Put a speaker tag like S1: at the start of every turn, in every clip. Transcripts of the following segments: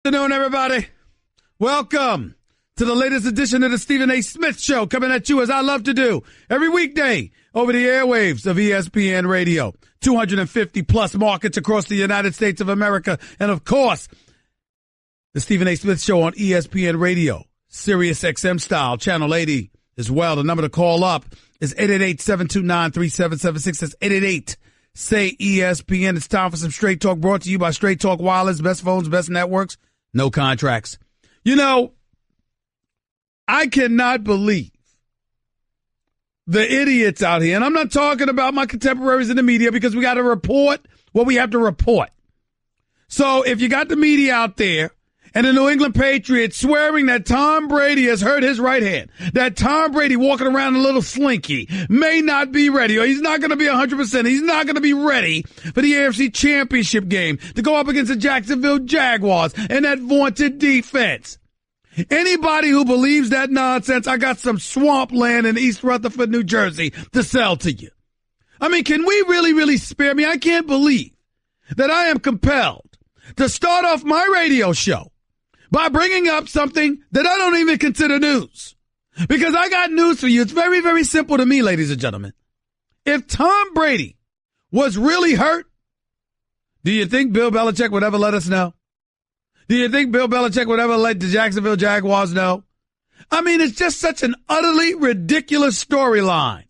S1: Good afternoon, everybody. Welcome to the latest edition of the Stephen A. Smith Show, coming at you as I love to do every weekday over the airwaves of ESPN Radio. 250 plus markets across the United States of America. And of course, the Stephen A. Smith Show on ESPN Radio, Sirius XM style, channel 80 as well. The number to call up is 888-729-3776. That's 888-SAY-ESPN. It's time for some Straight Talk, brought to you by Straight Talk Wireless. Best phones, best networks, no contracts. You know, I cannot believe the idiots out here, and I'm not talking about my contemporaries in the media because we got to report what we have to report. So if you got the media out there and the New England Patriots swearing that Tom Brady has hurt his right hand, that Tom Brady walking around a little slinky may not be ready, or he's not going to be 100%, he's not going to be ready for the AFC Championship game to go up against the Jacksonville Jaguars and that vaunted defense. Anybody who believes that nonsense, I got some swampland in East Rutherford, New Jersey to sell to you. I mean, can we really spare me? I can't believe that I am compelled to start off my radio show by bringing up something that I don't even consider news. Because I got news for you. It's very simple to me, ladies and gentlemen. If Tom Brady was really hurt, do you think Bill Belichick would ever let us know? Do you think Bill Belichick would ever let the Jacksonville Jaguars know? I mean, it's just such an utterly ridiculous storyline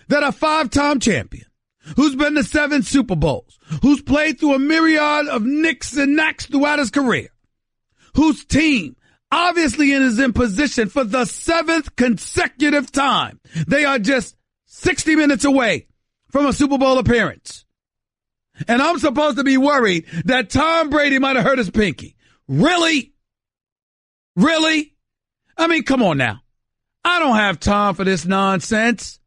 S1: that a five-time champion who's been to 7 Super Bowls, who's played through a myriad of nicks and knacks throughout his career, whose team obviously is in position for the 7th consecutive time. They are just 60 minutes away from a Super Bowl appearance. And I'm supposed to be worried that Tom Brady might have hurt his pinky. Really? Really? I mean, come on now. I don't have time for this nonsense.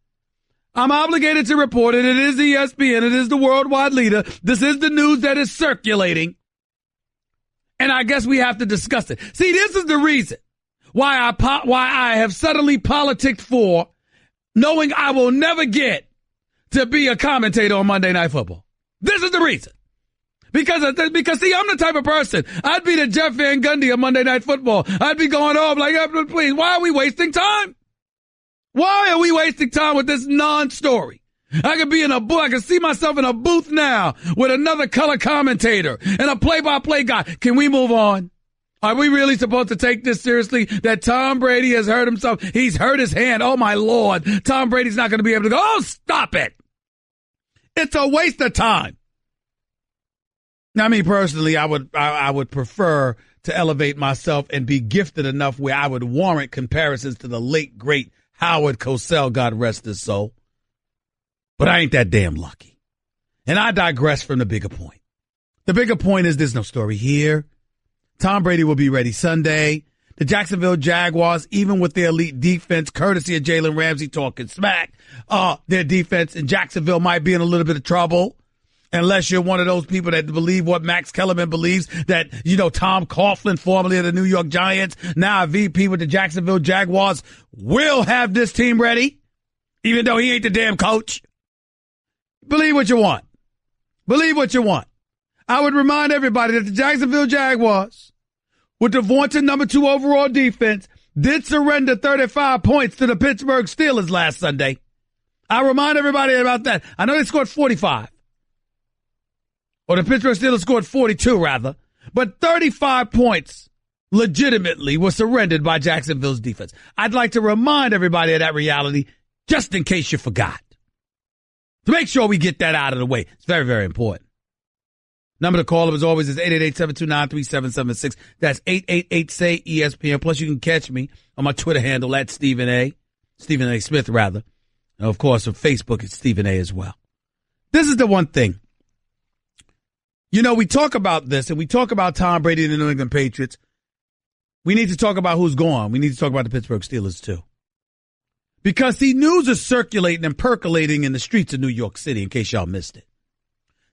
S1: I'm obligated to report it. It is ESPN. It is the worldwide leader. This is the news that is circulating. And I guess we have to discuss it. See, this is the reason why I have suddenly politicked for knowing I will never get to be a commentator on Monday Night Football. This is the reason. Because see, I'm the type of person, I'd be the Jeff Van Gundy of Monday Night Football. I'd be going off like, please, why are we wasting time? Why are we wasting time with this non-story? I could be in a booth. I can see myself in a booth now with another color commentator and a play-by-play guy. Can we move on? Are we really supposed to take this seriously? That Tom Brady has hurt himself. He's hurt his hand. Oh, my Lord. Tom Brady's not going to be able to go. Oh, stop it. It's a waste of time. Now, me personally, I would prefer to elevate myself and be gifted enough where I would warrant comparisons to the late, great Howard Cosell, God rest his soul. But I ain't that damn lucky. And I digress from the bigger point. The bigger point is there's no story here. Tom Brady will be ready Sunday. The Jacksonville Jaguars, even with their elite defense, courtesy of Jalen Ramsey talking smack, their defense in Jacksonville might be in a little bit of trouble. Unless you're one of those people that believe what Max Kellerman believes, that, you know, Tom Coughlin, formerly of the New York Giants, now a VP with the Jacksonville Jaguars, will have this team ready, even though he ain't the damn coach. Believe what you want. Believe what you want. I would remind everybody that the Jacksonville Jaguars, with the vaunted number 2 overall defense, did surrender 35 points to the Pittsburgh Steelers last Sunday. I remind everybody about that. I know they scored 45. Or the Pittsburgh Steelers scored 42, rather. But 35 points legitimately were surrendered by Jacksonville's defense. I'd like to remind everybody of that reality, just in case you forgot. To make sure we get that out of the way. It's very important. Number to call, as always, is 888-729-3776. That's 888-SAY-ESPN. Plus, you can catch me on my Twitter handle at Stephen A. Stephen A. Smith, rather. And, of course, on Facebook, it's Stephen A. as well. This is the one thing. You know, we talk about this, and we talk about Tom Brady and the New England Patriots. We need to talk about who's gone. We need to talk about the Pittsburgh Steelers, too. Because, see, news is circulating and percolating in the streets of New York City, in case y'all missed it.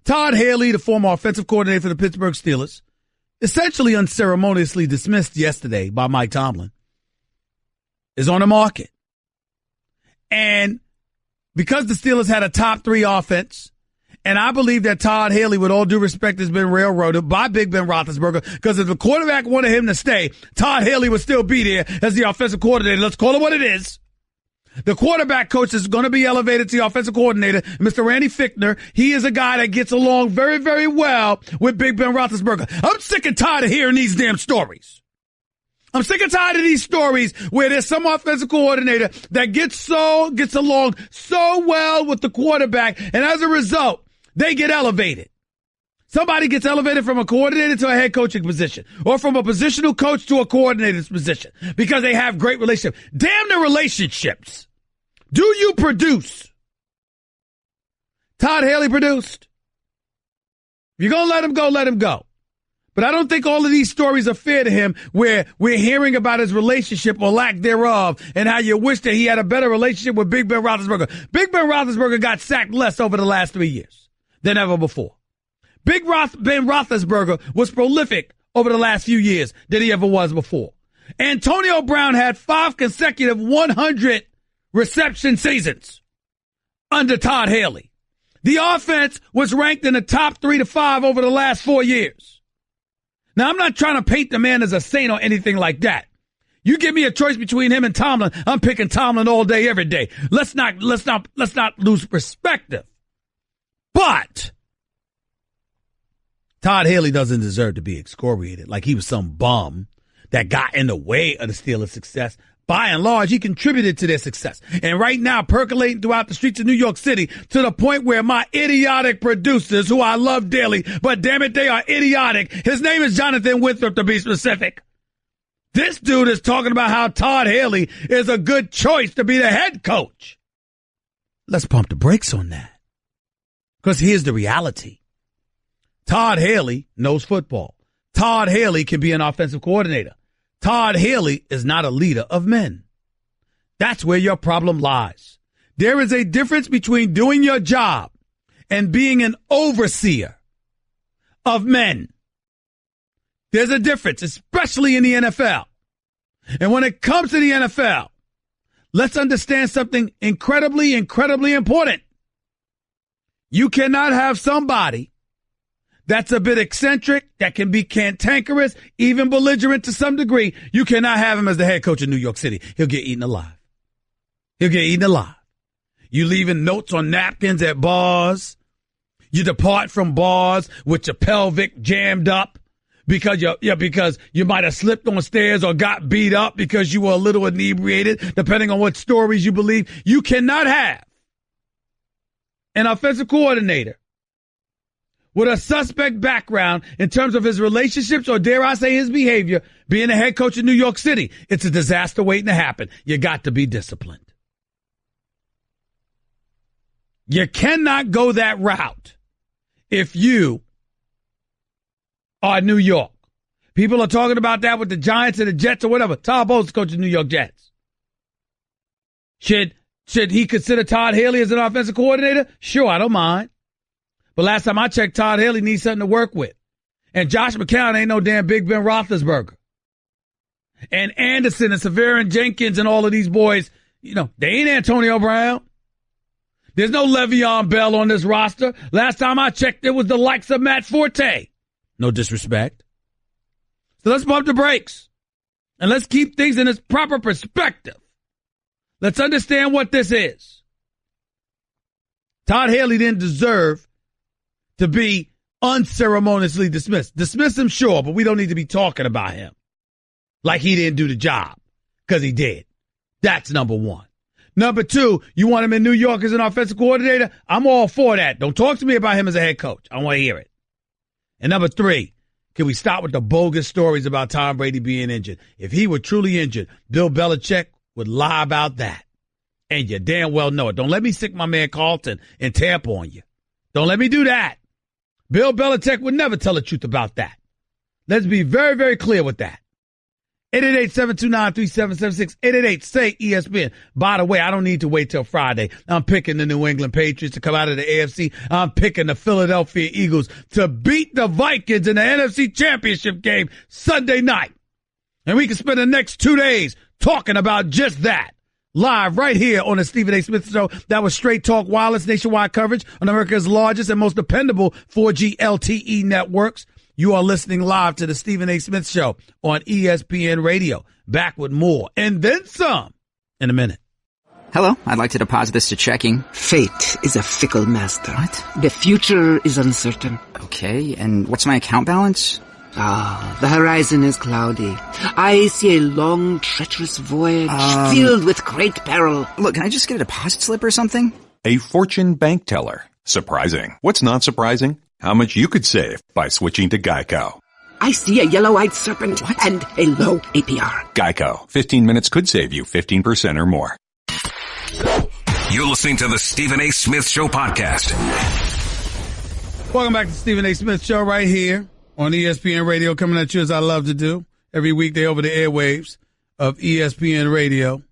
S1: Todd Haley, the former offensive coordinator for the Pittsburgh Steelers, essentially unceremoniously dismissed yesterday by Mike Tomlin, is on the market. And because the Steelers had a top 3 offense, And I believe that Todd Haley, with all due respect, has been railroaded by Big Ben Roethlisberger, because if the quarterback wanted him to stay, Todd Haley would still be there as the offensive coordinator. Let's call it what it is. The quarterback coach is going to be elevated to the offensive coordinator, Mr. Randy Fichtner. He is a guy that gets along very, very well with Big Ben Roethlisberger. I'm sick and tired of hearing these damn stories. I'm sick and tired of these stories where there's some offensive coordinator that gets along so well with the quarterback, and as a result, they get elevated. Somebody gets elevated from a coordinator to a head coaching position, or from a positional coach to a coordinator's position, because they have great relationships. Damn the relationships. Do you produce? Todd Haley produced. If you're going to let him go, let him go. But I don't think all of these stories are fair to him, where we're hearing about his relationship or lack thereof, and how you wish that he had a better relationship with Big Ben Roethlisberger. Big Ben Roethlisberger got sacked less over the last 3 years than ever before. Ben Roethlisberger was prolific over the last few years than he ever was before. Antonio Brown had 5 consecutive 100 reception seasons under Todd Haley. The offense was ranked in the top 3 to 5 over the last 4 years. Now, I'm not trying to paint the man as a saint or anything like that. You give me a choice between him and Tomlin, I'm picking Tomlin all day, every day. Let's not lose perspective. But Todd Haley doesn't deserve to be excoriated like he was some bum that got in the way of the Steelers' success. By and large, he contributed to their success. And right now, percolating throughout the streets of New York City, to the point where my idiotic producers, who I love dearly, but damn it, they are idiotic. His name is Jonathan Winthrop, to be specific. This dude is talking about how Todd Haley is a good choice to be the head coach. Let's pump the brakes on that. Because here's the reality. Todd Haley knows football. Todd Haley can be an offensive coordinator. Todd Haley is not a leader of men. That's where your problem lies. There is a difference between doing your job and being an overseer of men. There's a difference, especially in the NFL. And when it comes to the NFL, let's understand something incredibly, incredibly important. You cannot have somebody that's a bit eccentric, that can be cantankerous, even belligerent to some degree. You cannot have him as the head coach of New York City. He'll get eaten alive. He'll get eaten alive. You leaving notes on napkins at bars. You depart from bars with your pelvic jammed up because you might have slipped on stairs or got beat up because you were a little inebriated, depending on what stories you believe. You cannot have an offensive coordinator with a suspect background in terms of his relationships, or dare I say his behavior, being a head coach in New York City. It's a disaster waiting to happen. You got to be disciplined. You cannot go that route if you are New York. People are talking about that with the Giants and the Jets or whatever. Todd Bowles coaching New York Jets. Should he consider Todd Haley as an offensive coordinator? Sure, I don't mind. But last time I checked, Todd Haley needs something to work with. And Josh McCown ain't no damn Big Ben Roethlisberger. And Anderson and Severin Jenkins and all of these boys, they ain't Antonio Brown. There's no Le'Veon Bell on this roster. Last time I checked, it was the likes of Matt Forte. No disrespect. So let's bump the brakes. And let's keep things in its proper perspective. Let's understand what this is. Todd Haley didn't deserve to be unceremoniously dismissed. Dismiss him, sure, but we don't need to be talking about him like he didn't do the job, because he did. That's number one. Number two, you want him in New York as an offensive coordinator? I'm all for that. Don't talk to me about him as a head coach. I want to hear it. And number three, can we stop with the bogus stories about Tom Brady being injured? If he were truly injured, Bill Belichick would lie about that. And you damn well know it. Don't let me stick my man Carlton in Tampa on you. Don't let me do that. Bill Belichick would never tell the truth about that. Let's be very, very clear with that. 888-729-3776. 888-SAY-ESPN. By the way, I don't need to wait till Friday. I'm picking the New England Patriots to come out of the AFC. I'm picking the Philadelphia Eagles to beat the Vikings in the NFC Championship game Sunday night. And we can spend the next 2 days talking about just that. live right here on the Stephen A. Smith Show. That was Straight Talk Wireless, nationwide coverage on America's largest and most dependable 4G LTE networks. You are listening live to the Stephen A. Smith Show on ESPN Radio. Back with more and then some in a minute.
S2: Hello, I'd like to deposit this to checking.
S3: Fate is a fickle master.
S2: What?
S3: The future is uncertain.
S2: Okay, and what's my account balance?
S3: The horizon is cloudy. I see a long, treacherous voyage filled with great peril.
S2: Look, can I just get a deposit slip or something?
S4: A fortune bank teller. Surprising. What's not surprising? How much you could save by switching to Geico.
S3: I see a yellow-eyed serpent and a low APR.
S4: Geico. 15 minutes could save you 15% or more.
S5: You're listening to the Stephen A. Smith Show podcast.
S1: Welcome back to the Stephen A. Smith Show right here on ESPN Radio, coming at you as I love to do every weekday over the airwaves of ESPN Radio.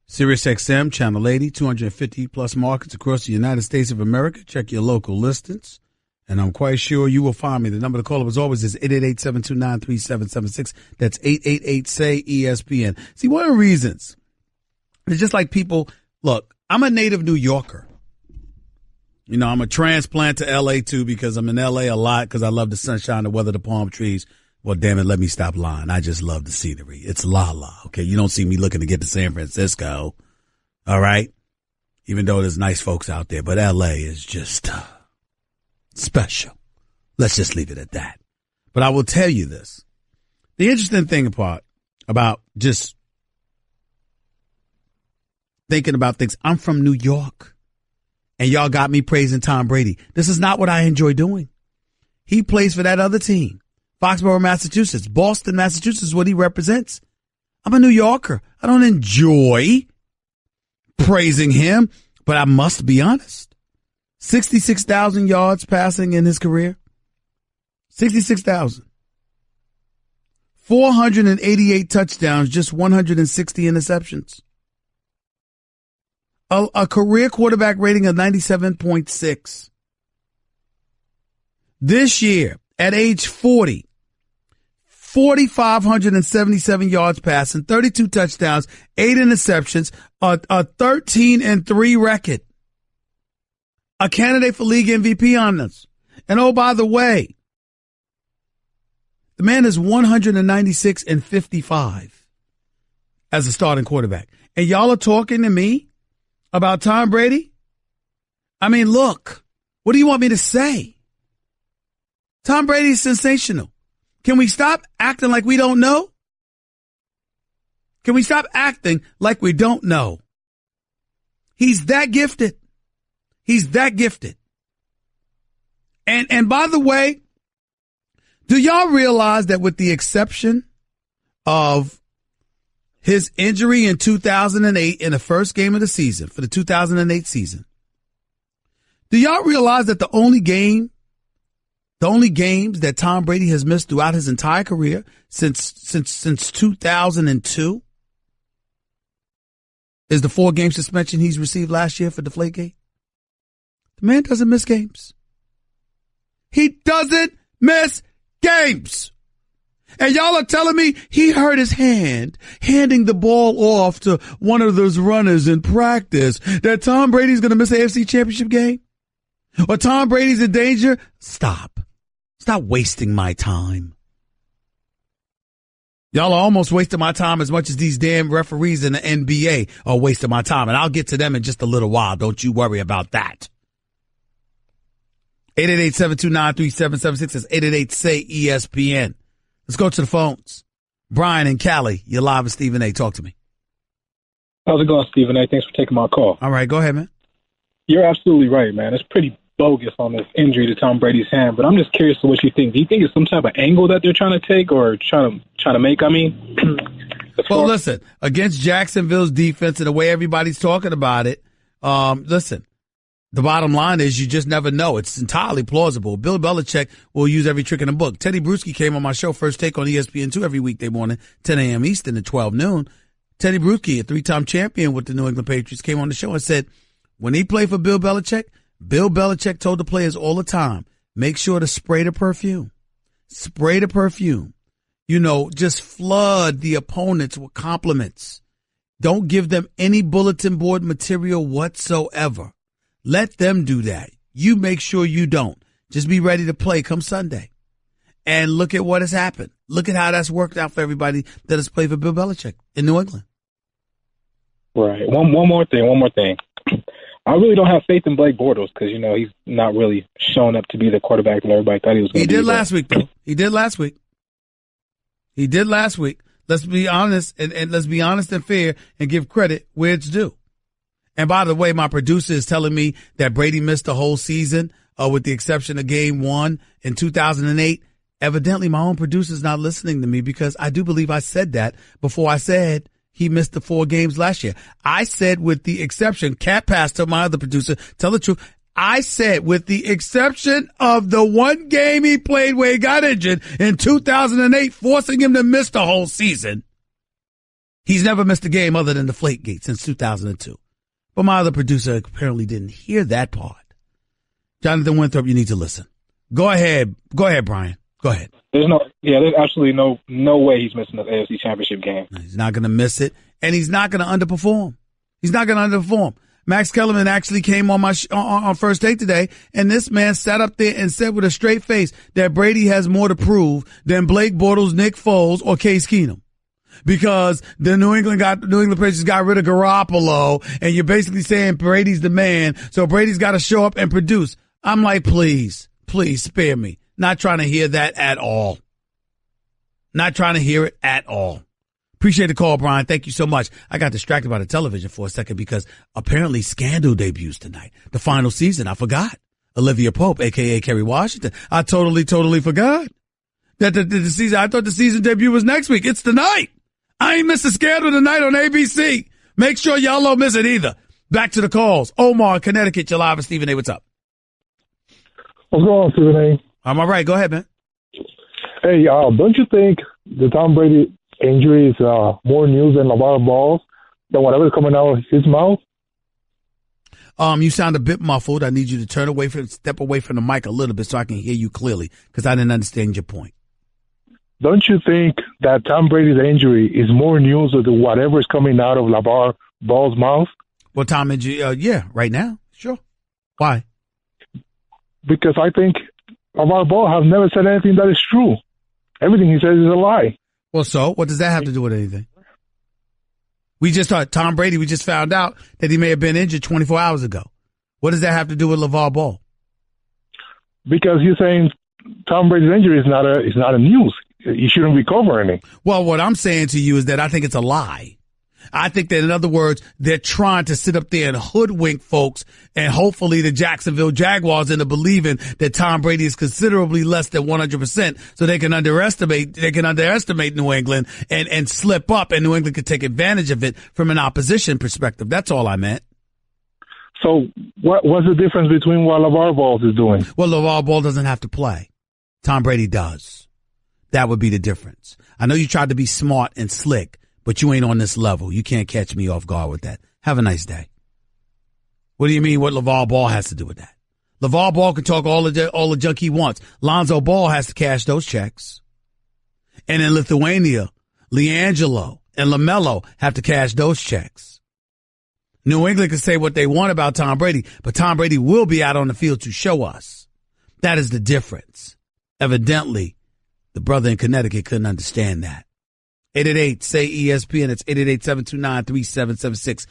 S1: Sirius XM, Channel 80, 250-plus markets across the United States of America. Check your local listings, and I'm quite sure you will find me. The number to call, as always, is 888-729-3776. That's 888-SAY-ESPN. See, one of the reasons, it's just like people, look, I'm a native New Yorker. You know, I'm a transplant to L.A., too, because I'm in L.A. a lot because I love the sunshine, the weather, the palm trees. Well, damn it, let me stop lying. I just love the scenery. It's la-la, okay? You don't see me looking to get to San Francisco, all right? Even though there's nice folks out there, but L.A. is just special. Let's just leave it at that. But I will tell you this. The interesting thing about just thinking about things, I'm from New York, and y'all got me praising Tom Brady. This is not what I enjoy doing. He plays for that other team. Foxborough, Massachusetts. Boston, Massachusetts is what he represents. I'm a New Yorker. I don't enjoy praising him, but I must be honest. 66,000 yards passing in his career. 66,000. 488 touchdowns, just 160 interceptions. A career quarterback rating of 97.6. This year, at age 40, 4,577 yards passing, 32 touchdowns, 8 interceptions, a 13-3 record. A candidate for league MVP honors. And oh, by the way, the man is 196-55 as a starting quarterback. And y'all are talking to me about Tom Brady? I mean, look, what do you want me to say? Tom Brady is sensational. Can we stop acting like we don't know? Can we stop acting like we don't know? He's that gifted. He's that gifted. And by the way, do y'all realize that with the exception of his injury in 2008 in the first game of the season, for the 2008 season, do y'all realize that the only games that Tom Brady has missed throughout his entire career since 2002 is the 4-game suspension he's received last year for Deflategate? The man doesn't miss games. He doesn't miss games. And y'all are telling me he hurt his hand handing the ball off to one of those runners in practice, that Tom Brady's going to miss the AFC Championship game? Or Tom Brady's in danger? Stop. Stop wasting my time. Y'all are almost wasting my time as much as these damn referees in the NBA are wasting my time. And I'll get to them in just a little while. Don't you worry about that. 888-729-3776 is 888-SAY-ESPN. Let's go to the phones. Brian and Cali, you're live with Stephen A. Talk to me.
S6: How's it going, Stephen A? Thanks for taking my call.
S1: All right, go ahead, man.
S6: You're absolutely right, man. It's pretty bogus on this injury to Tom Brady's hand, but I'm just curious to what you think. Do you think it's some type of angle that they're trying to take or trying to make? I mean,
S1: well, listen, against Jacksonville's defense and the way everybody's talking about it, listen, the bottom line is you just never know. It's entirely plausible. Bill Belichick will use every trick in the book. Teddy Bruschi came on my show, First Take on ESPN2 every weekday morning, 10 a.m. Eastern to 12 noon. Teddy Bruschi, a 3-time champion with the New England Patriots, came on the show and said when he played for Bill Belichick told the players all the time, make sure to spray the perfume. Spray the perfume. just flood the opponents with compliments. Don't give them any bulletin board material whatsoever. Let them do that. You make sure you don't. Just be ready to play come Sunday. And look at what has happened. Look at how that's worked out for everybody that has played for Bill Belichick in New England.
S6: Right. One more thing. I really don't have faith in Blake Bortles because, he's not really shown up to be the quarterback that everybody thought he was going to be.
S1: He did last week, though. He did last week. Let's be honest and let's be honest and fair and give credit where it's due. And by the way, my producer is telling me that Brady missed the whole season, with the exception of game 1 in 2008. Evidently, my own producer's not listening to me because I do believe I said that before I said he missed the 4 games last year. I said with the exception, Cat Pass to my other producer, tell the truth. I said with the exception of the one game he played where he got injured in 2008, forcing him to miss the whole season. He's never missed a game other than the Flakegate since 2002. But my other producer apparently didn't hear that part. Jonathan Winthrop, you need to listen. Go ahead, Brian. Go ahead.
S6: There's absolutely no way he's missing the AFC Championship game.
S1: He's not going to miss it, and he's not going to underperform. Max Kellerman actually came on on First Take today, and this man sat up there and said with a straight face that Brady has more to prove than Blake Bortles, Nick Foles, or Case Keenum. Because the New England Patriots got rid of Garoppolo, and you're basically saying Brady's the man, so Brady's got to show up and produce. I'm like, please spare me. Not trying to hear that at all. Not trying to hear it at all. Appreciate the call, Brian. Thank you so much. I got distracted by the television for a second because apparently Scandal debuts tonight. The final season. I forgot. Olivia Pope, a.k.a. Kerry Washington. I totally forgot that the season. I thought the season debut was next week. It's tonight. I ain't missing Scandal tonight on ABC. Make sure y'all don't miss it either. Back to the calls. Omar, Connecticut, you're live with Stephen A. What's up?
S7: What's going on, Stephen A?
S1: I'm all right. Go ahead, man.
S7: Hey, don't you think the Tom Brady injury is more news than LeVar Ball's, than whatever's coming out of his mouth?
S1: You sound a bit muffled. I need you to step away from the mic a little bit so I can hear you clearly because I didn't understand your point.
S7: Don't you think that Tom Brady's injury is more news than whatever's coming out of LeVar Ball's mouth?
S1: Well, Tom injury, yeah, right now, sure. Why?
S7: Because I think LeVar Ball has never said anything that is true. Everything he says is a lie.
S1: Well, so what does that have to do with anything? We just found out that he may have been injured 24 hours ago. What does that have to do with LeVar Ball?
S7: Because you're saying Tom Brady's injury is not a news. You shouldn't be covering it.
S1: Well, what I'm saying to you is that I think it's a lie. I think that, in other words, they're trying to sit up there and hoodwink folks and hopefully the Jacksonville Jaguars into believing that Tom Brady is considerably less than 100% so they can underestimate New England and slip up, and New England could take advantage of it from an opposition perspective. That's all I meant.
S7: So what's the difference between what LeVar Ball is doing?
S1: Well, LeVar Ball doesn't have to play. Tom Brady does. That would be the difference. I know you tried to be smart and slick, but you ain't on this level. You can't catch me off guard with that. Have a nice day. What do you mean what LeVar Ball has to do with that? LeVar Ball can talk all the junk he wants. Lonzo Ball has to cash those checks. And in Lithuania, LiAngelo and LaMelo have to cash those checks. New England can say what they want about Tom Brady, but Tom Brady will be out on the field to show us. That is the difference. Evidently, the brother in Connecticut couldn't understand that. 888-SAY-ESPN. It's 888-729-3776.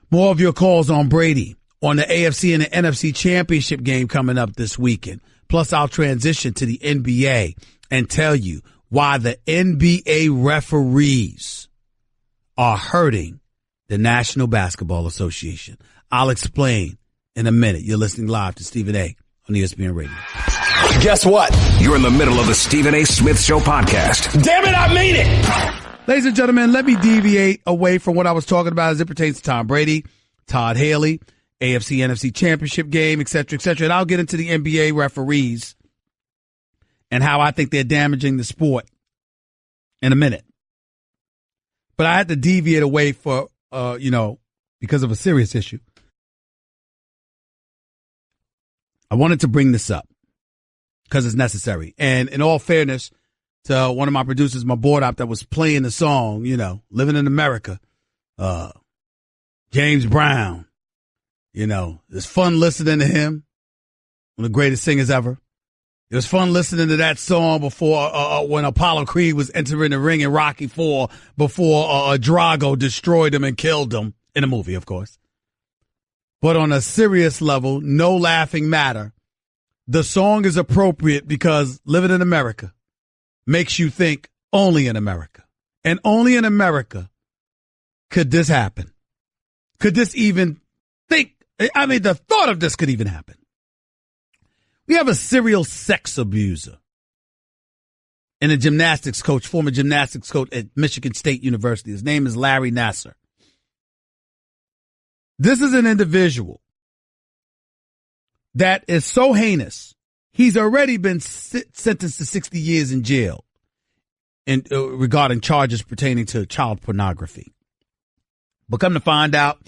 S1: More of your calls on Brady, on the AFC and the NFC championship game coming up this weekend. Plus, I'll transition to the NBA and tell you why the NBA referees are hurting the National Basketball Association. I'll explain in a minute. You're listening live to Stephen A. on ESPN Radio.
S5: Guess what? You're in the middle of the Stephen A. Smith Show podcast.
S1: Damn it, I mean it! Ladies and gentlemen, let me deviate away from what I was talking about as it pertains to Tom Brady, Todd Haley, AFC, NFC championship game, et cetera, and I'll get into the NBA referees and how I think they're damaging the sport in a minute. But I had to deviate away because of a serious issue. I wanted to bring this up because it's necessary. And in all fairness to one of my producers, my board op that was playing the song, Living in America. James Brown, it's fun listening to him. One of the greatest singers ever. It was fun listening to that song before when Apollo Creed was entering the ring in Rocky IV before Drago destroyed him and killed him in a movie, of course. But on a serious level, no laughing matter. The song is appropriate because Living in America makes you think only in America. And only in America could this happen. Could this even the thought of this could even happen. We have a serial sex abuser and a gymnastics coach, former gymnastics coach at Michigan State University. His name is Larry Nassar. This is an individual that is so heinous. He's already been sentenced to 60 years in jail regarding charges pertaining to child pornography. But come to find out,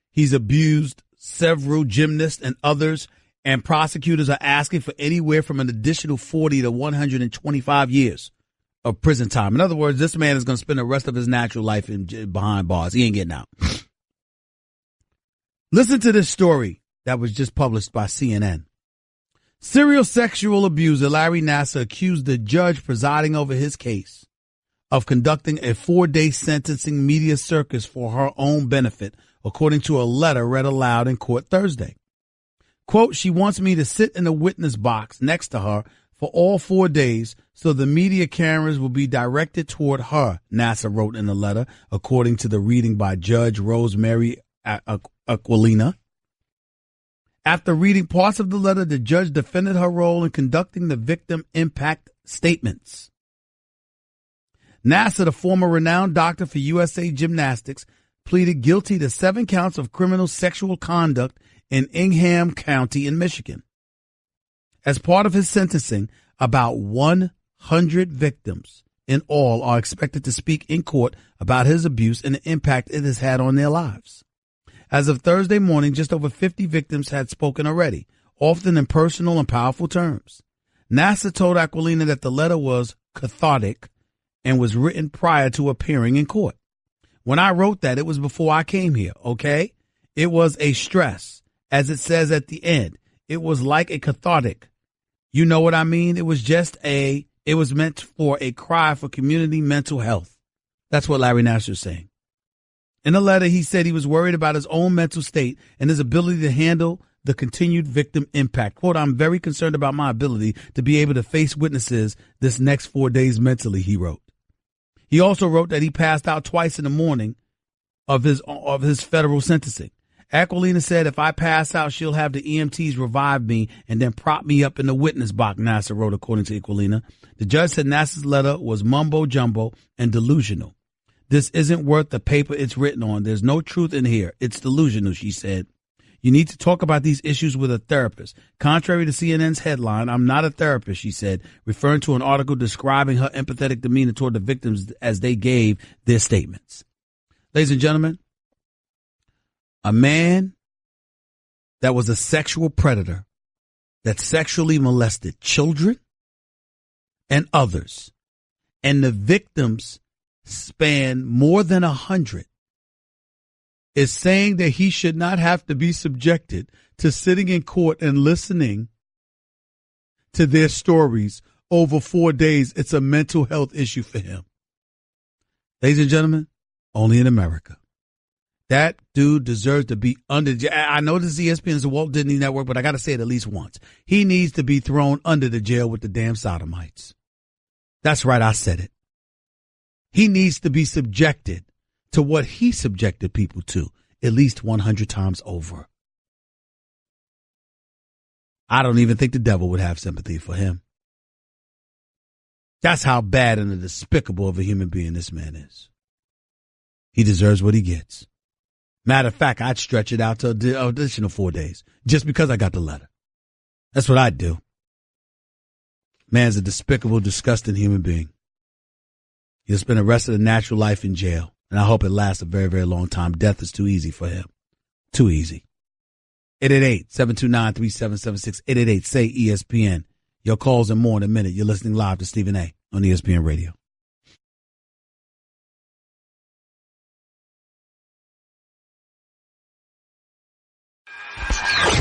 S1: he's abused several gymnasts and others, and prosecutors are asking for anywhere from an additional 40 to 125 years of prison time. In other words, this man is going to spend the rest of his natural life behind bars. He ain't getting out. Listen to this story that was just published by CNN. Serial sexual abuser Larry Nassar accused the judge presiding over his case of conducting a 4-day sentencing media circus for her own benefit, according to a letter read aloud in court Thursday. Quote, she wants me to sit in the witness box next to her for all 4 days so the media cameras will be directed toward her, Nassar wrote in the letter, according to the reading by Judge Rosemary Aquilina. After reading parts of the letter, the judge defended her role in conducting the victim impact statements. Nassar, the former renowned doctor for USA Gymnastics, pleaded guilty to 7 counts of criminal sexual conduct in Ingham County in Michigan. As part of his sentencing, about 100 victims in all are expected to speak in court about his abuse and the impact it has had on their lives. As of Thursday morning, just over 50 victims had spoken already, often in personal and powerful terms. Nassar told Aquilina that the letter was cathartic and was written prior to appearing in court. When I wrote that, it was before I came here, okay? It was a stress. As it says at the end, it was like a cathartic. You know what I mean? It was meant for a cry for community mental health. That's what Larry Nassar is saying. In the letter, he said he was worried about his own mental state and his ability to handle the continued victim impact. Quote, I'm very concerned about my ability to be able to face witnesses this next 4 days mentally, he wrote. He also wrote that he passed out twice in the morning of his federal sentencing. Aquilina said, if I pass out, she'll have the EMTs revive me and then prop me up in the witness box, Nassar wrote, according to Aquilina. The judge said Nassar's letter was mumbo-jumbo and delusional. This isn't worth the paper it's written on. There's no truth in here. It's delusional, she said. You need to talk about these issues with a therapist. Contrary to CNN's headline, I'm not a therapist, she said, referring to an article describing her empathetic demeanor toward the victims as they gave their statements. Ladies and gentlemen, a man that was a sexual predator that sexually molested children and others, and the victims span more than 100, is saying that he should not have to be subjected to sitting in court and listening to their stories over 4 days. It's a mental health issue for him. Ladies and gentlemen, only in America. That dude deserves to be under. I know this ESPN is a Walt Disney Network, but I got to say it at least once. He needs to be thrown under the jail with the damn sodomites. That's right, I said it. He needs to be subjected to what he subjected people to at least 100 times over. I don't even think the devil would have sympathy for him. That's how bad and despicable of a human being this man is. He deserves what he gets. Matter of fact, I'd stretch it out to an additional 4 days just because I got the letter. That's what I'd do. Man's a despicable, disgusting human being. He'll spend the rest of the natural life in jail, and I hope it lasts a very, very long time. Death is too easy for him. Too easy. 888-729-3776. 888-SAY-ESPN. Your calls in more in a minute. You're listening live to Stephen A. on ESPN Radio.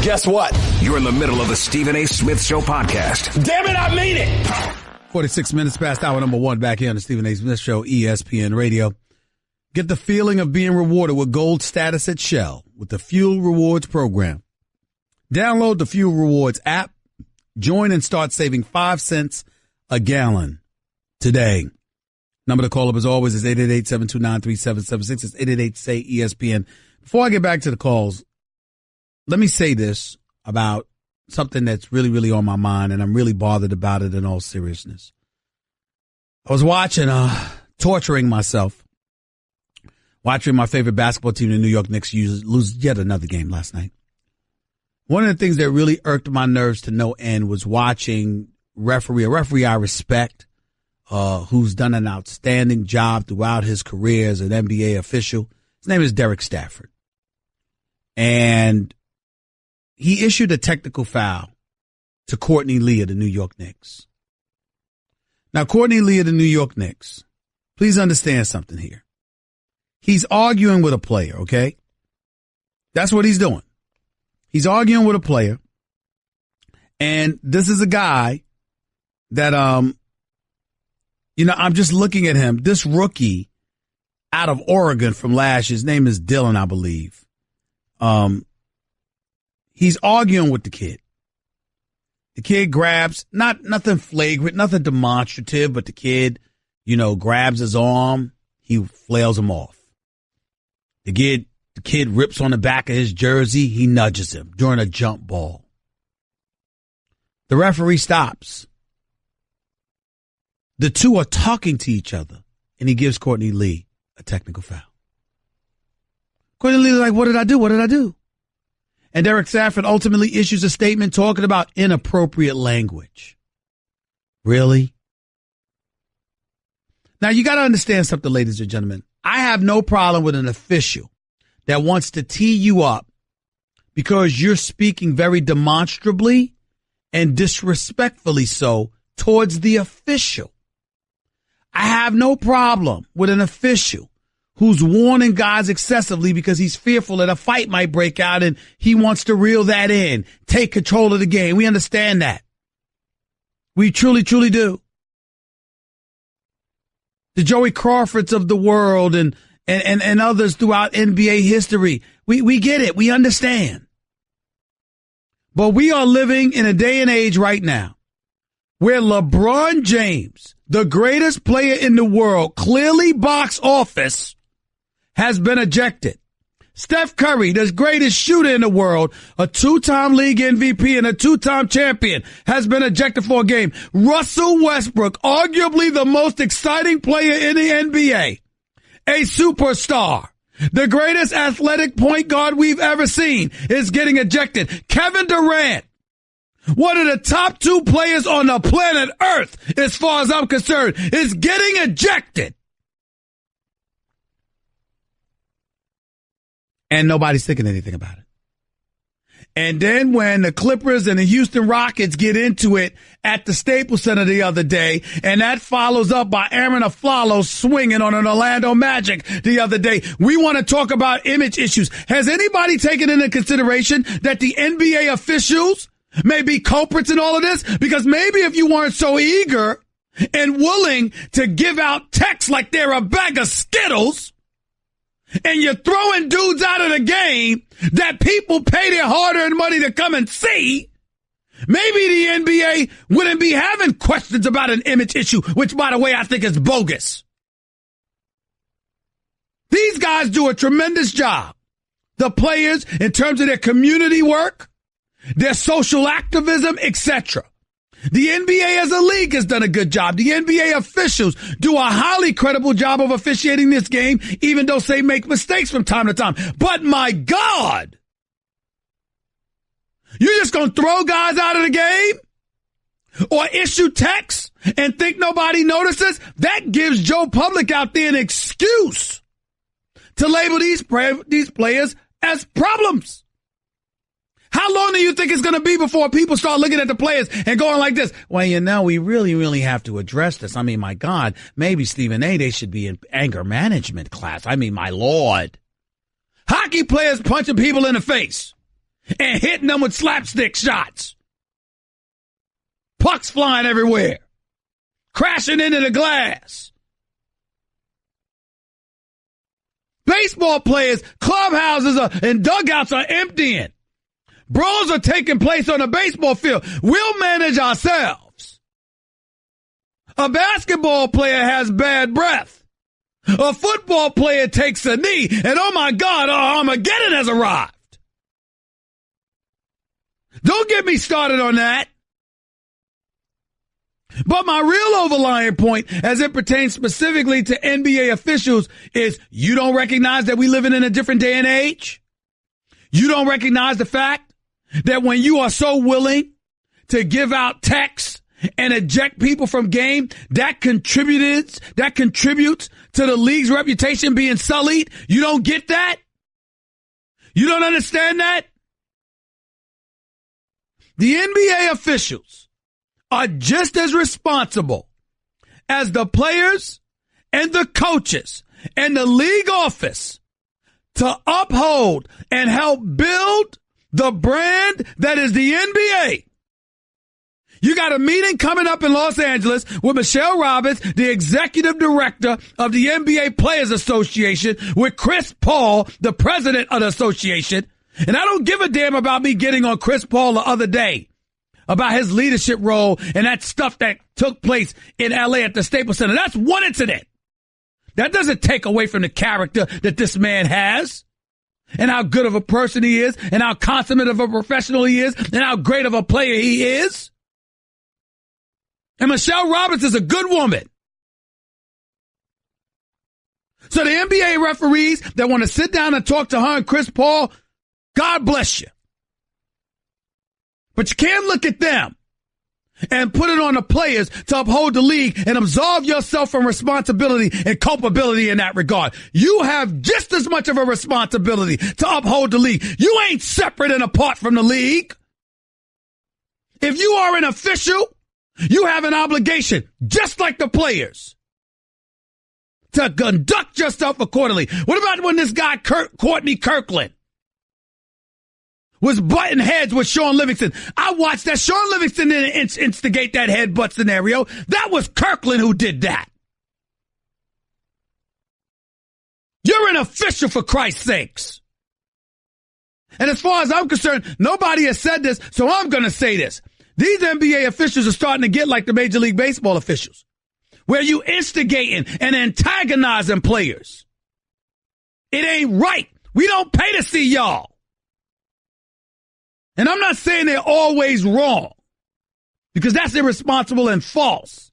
S8: Guess what?
S5: You're in the middle of the Stephen A. Smith Show podcast.
S8: Damn it, I mean it!
S1: 46 minutes past hour number 1 back here on the Stephen A. Smith Show, ESPN Radio. Get the feeling of being rewarded with gold status at Shell with the Fuel Rewards program. Download the Fuel Rewards app, join and start saving 5 cents a gallon today. Number to call up as always is 888-729-3776. It's 888-SAY-ESPN. Before I get back to the calls, let me say this about something that's really, really on my mind, and I'm really bothered about it in all seriousness. I was watching, torturing myself, watching my favorite basketball team, the New York Knicks, lose yet another game last night. One of the things that really irked my nerves to no end was watching a referee I respect, who's done an outstanding job throughout his career as an NBA official. His name is Derek Stafford. And he issued a technical foul to Courtney Lee of the New York Knicks. Now, Courtney Lee of the New York Knicks, please understand something here. He's arguing with a player, okay? That's what he's doing. He's arguing with a player. And this is a guy that, I'm just looking at him. This rookie out of Oregon from last year, his name is Dylan, I believe. He's arguing with the kid. The kid grabs, nothing flagrant, nothing demonstrative, but the kid, grabs his arm. He flails him off. The kid rips on the back of his jersey. He nudges him during a jump ball. The referee stops. The two are talking to each other, and he gives Courtney Lee a technical foul. Courtney Lee is like, what did I do? What did I do? And Derek Stafford ultimately issues a statement talking about inappropriate language. Really? Now, you got to understand something, ladies and gentlemen. I have no problem with an official that wants to tee you up because you're speaking very demonstrably and disrespectfully so towards the official. I have no problem with an official who's warning guys excessively because he's fearful that a fight might break out and he wants to reel that in, take control of the game. We understand that. We truly, truly do. The Joey Crawfords of the world and others throughout NBA history. We get it. We understand. But we are living in a day and age right now where LeBron James, the greatest player in the world, clearly box office, has been ejected. Steph Curry, the greatest shooter in the world, a 2-time league MVP and a 2-time champion, has been ejected for a game. Russell Westbrook, arguably the most exciting player in the NBA, a superstar, the greatest athletic point guard we've ever seen, is getting ejected. Kevin Durant, one of the top 2 players on the planet Earth, as far as I'm concerned, is getting ejected. And nobody's thinking anything about it. And then when the Clippers and the Houston Rockets get into it at the Staples Center the other day, and that follows up by Aaron Aflalo swinging on an Orlando Magic the other day, we want to talk about image issues. Has anybody taken into consideration that the NBA officials may be culprits in all of this? Because maybe if you weren't so eager and willing to give out texts like they're a bag of Skittles, and you're throwing dudes out of the game that people pay their hard-earned money to come and see, maybe the NBA wouldn't be having questions about an image issue, which, by the way, I think is bogus. These guys do a tremendous job. The players, in terms of their community work, their social activism, etc. The NBA as a league has done a good job. The NBA officials do a highly credible job of officiating this game, even though they make mistakes from time to time. But my God, you're just going to throw guys out of the game or issue texts and think nobody notices? That gives Joe Public out there an excuse to label these players as problems. How long do you think it's going to be before people start looking at the players and going like this? Well, we really, really have to address this. I mean, my God, maybe Stephen A., they should be in anger management class. I mean, my Lord. Hockey players punching people in the face and hitting them with slapstick shots. Pucks flying everywhere. Crashing into the glass. Baseball players, clubhouses and dugouts are emptying. Brawls are taking place on the baseball field. We'll manage ourselves. A basketball player has bad breath. A football player takes a knee, and oh my God, Armageddon has arrived. Don't get me started on that. But my real overlying point, as it pertains specifically to NBA officials, is you don't recognize that we live in a different day and age? You don't recognize the fact that when you are so willing to give out texts and eject people from game, that contributes to the league's reputation being sullied? You don't get that? You don't understand that? The NBA officials are just as responsible as the players and the coaches and the league office to uphold and help build the brand that is the NBA. You got a meeting coming up in Los Angeles with Michelle Roberts, the executive director of the NBA Players Association, with Chris Paul, the president of the association. And I don't give a damn about me getting on Chris Paul the other day about his leadership role and that stuff that took place in LA at the Staples Center. That's one incident. That doesn't take away from the character that this man has and how good of a person he is and how consummate of a professional he is and how great of a player he is. And Michelle Roberts is a good woman. So the NBA referees that want to sit down and talk to her and Chris Paul, God bless you. But you can't look at them and put it on the players to uphold the league and absolve yourself from responsibility and culpability in that regard. You have just as much of a responsibility to uphold the league. You ain't separate and apart from the league. If you are an official, you have an obligation, just like the players, to conduct yourself accordingly. What about when this guy, Courtney Kirkland, was butting heads with Sean Livingston? I watched that. Sean Livingston didn't instigate that headbutt scenario. That was Kirkland who did that. You're an official, for Christ's sakes. And as far as I'm concerned, nobody has said this, so I'm going to say this. These NBA officials are starting to get like the Major League Baseball officials, where you instigating and antagonizing players. It ain't right. We don't pay to see y'all. And I'm not saying they're always wrong, because that's irresponsible and false.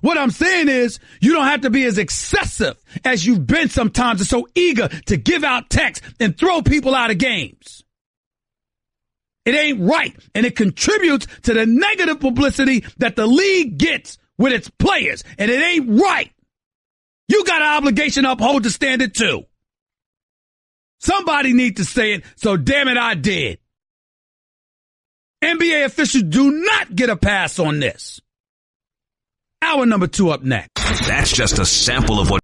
S1: What I'm saying is you don't have to be as excessive as you've been sometimes and so eager to give out texts and throw people out of games. It ain't right, and it contributes to the negative publicity that the league gets with its players, and it ain't right. You got an obligation to uphold the standard too. Somebody need to say it, so damn it, I did. NBA officials do not get a pass on this. Hour number 2 up next.
S5: That's just a sample of what